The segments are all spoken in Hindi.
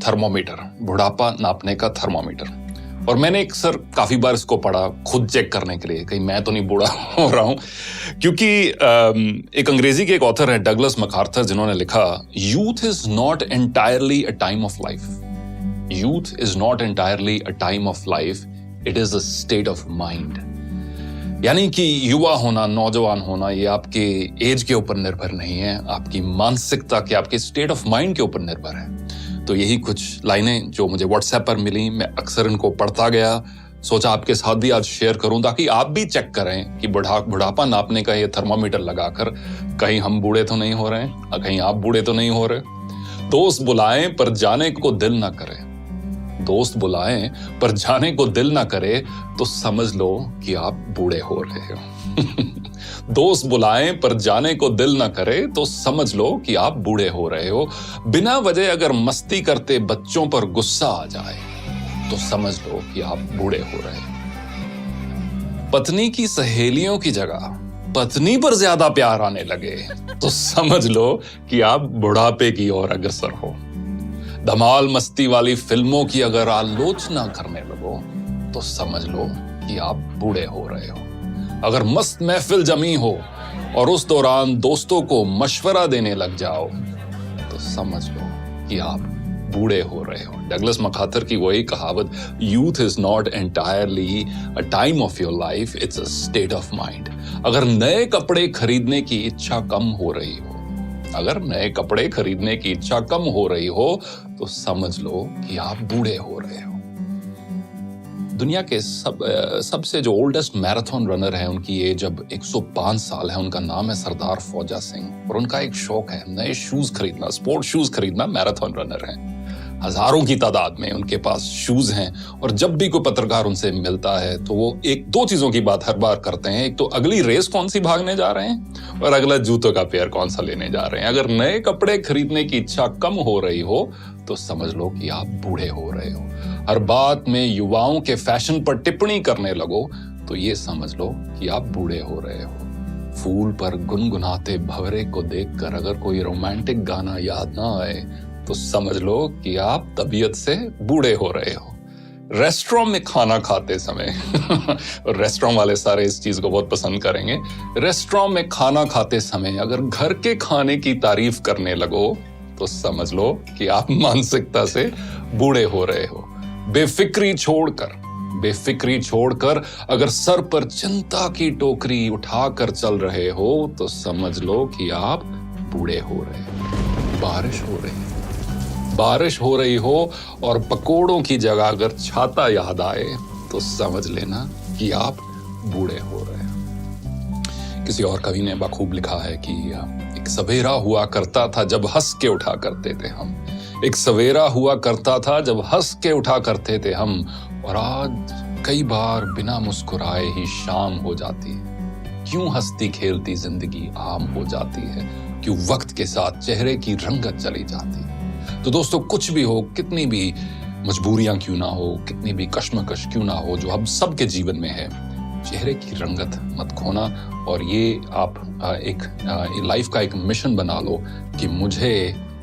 थर्मोमीटर, बुढ़ापा नापने का थर्मोमीटर। और मैंने काफी बार इसको पढ़ा खुद चेक करने के लिए, कहीं मैं तो नहीं बूढ़ा हो रहा हूं, क्योंकि एक अंग्रेजी के एक ऑथर है डगलस मैकार्थर, जिन्होंने लिखा, youth is not entirely a time of life, youth is not entirely a time of life, it is a state of mind. यानी कि युवा होना, नौजवान होना, ये आपके एज के ऊपर निर्भर नहीं है, आपकी मानसिकता के, आपके स्टेट ऑफ माइंड के ऊपर निर्भर है। तो यही कुछ लाइनें जो मुझे व्हाट्सएप पर मिली, मैं अक्सर इनको पढ़ता गया, सोचा आपके साथ भी आज शेयर करूं ताकि आप भी चेक करें कि बुढ़ापा नापने का ये थर्मामीटर लगाकर कहीं हम बूढ़े तो नहीं हो रहे हैं, कहीं आप बूढ़े तो नहीं हो रहे। दोस्त बुलाएं पर जाने को दिल ना करे, दोस्त बुलाएं पर जाने को दिल ना करे तो समझ लो कि आप बूढ़े हो रहे हो। दोस्त बुलाएं पर जाने को दिल ना करे तो समझ लो कि आप बूढ़े हो रहे हो। बिना वजह अगर मस्ती करते बच्चों पर गुस्सा आ जाए तो समझ लो कि आप बूढ़े हो रहे हो। पत्नी की सहेलियों की जगह पत्नी पर ज्यादा प्यार आने लगे तो समझ लो कि आप बुढ़ापे की ओर अग्रसर हो। धमाल मस्ती वाली फिल्मों की अगर आलोचना करने लगो तो समझ लो कि आप बूढ़े हो रहे हो। अगर मस्त महफिल जमी हो और उस दौरान दोस्तों को मशवरा देने लग जाओ तो समझ लो कि आप बूढ़े हो रहे हो। डगलस मैकार्थर की वही कहावत, youth is not entirely a time of your life, it's a state of mind. अगर नए कपड़े खरीदने की इच्छा कम हो रही हो, अगर नए कपड़े खरीदने की इच्छा कम हो रही हो तो समझ लो कि आप बूढ़े हो रहे हो। दुनिया के सबसे जो ओल्डेस्ट मैराथन रनर है, उनकी एज अब 105 साल है। उनका नाम है सरदार फौजा सिंह और उनका एक शौक है नए शूज खरीदना, स्पोर्ट शूज खरीदना। मैराथन रनर है, हजारों की तादाद में उनके पास शूज हैं और जब भी कोई पत्रकार उनसे मिलता है तो वो एक दो चीजों की बात हर बार करते हैं। एक तो अगली रेस कौन सी भागने जा रहे हैं और अगला जूतों का पेयर कौन सा लेने जा रहे हैं। अगर नए कपड़े खरीदने की इच्छा कम हो रही हो तो समझ लो कि आप बूढ़े हो रहे हो। हर बात में युवाओं के फैशन पर टिप्पणी करने लगो तो ये समझ लो कि आप बूढ़े हो रहे हो। फूल पर गुनगुनाते भंवरे को देखकर अगर कोई रोमांटिक गाना याद ना आए तो समझ लो कि आप तबीयत से बूढ़े हो रहे हो। रेस्टोरेंट में खाना खाते समय और रेस्टोरेंट वाले सारे इस चीज को बहुत पसंद करेंगे। रेस्टोरेंट में खाना खाते समय अगर घर के खाने की तारीफ करने लगो तो समझ लो कि आप मानसिकता से बूढ़े हो रहे हो। बेफिक्री छोड़कर अगर सर पर चिंता की टोकरी उठाकर चल रहे हो तो समझ लो कि आप बूढ़े हो रहे हो। बारिश हो रही हो और पकोड़ों की जगह अगर छाता याद आए तो समझ लेना कि आप बूढ़े हो रहे हो। किसी और कवि ने बखूब लिखा है कि एक सवेरा हुआ करता था जब हंस के उठा करते थे हम, एक सवेरा हुआ करता था जब हंस के उठा करते थे हम, और आज कई बार बिना मुस्कुराए ही शाम हो जाती है। क्यों हंसती खेलती जिंदगी आम हो जाती है, क्यों वक्त के साथ चेहरे की रंगत चली जाती है। तो दोस्तों, कुछ भी हो, कितनी भी मजबूरियां क्यों ना हो, कितनी भी कश्मकश क्यों ना हो, जो हम सबके जीवन में है, चेहरे की रंगत मत खोना। और ये आप एक लाइफ का एक मिशन बना लो कि मुझे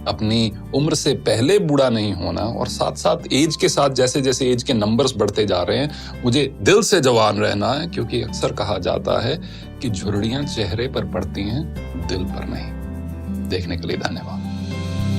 अपनी उम्र से पहले बूढ़ा नहीं होना, और साथ साथ एज के साथ जैसे जैसे एज के नंबर्स बढ़ते जा रहे हैं मुझे दिल से जवान रहना है, क्योंकि अक्सर कहा जाता है कि झुर्रियां चेहरे पर पड़ती हैं, दिल पर नहीं। देखने के लिए धन्यवाद।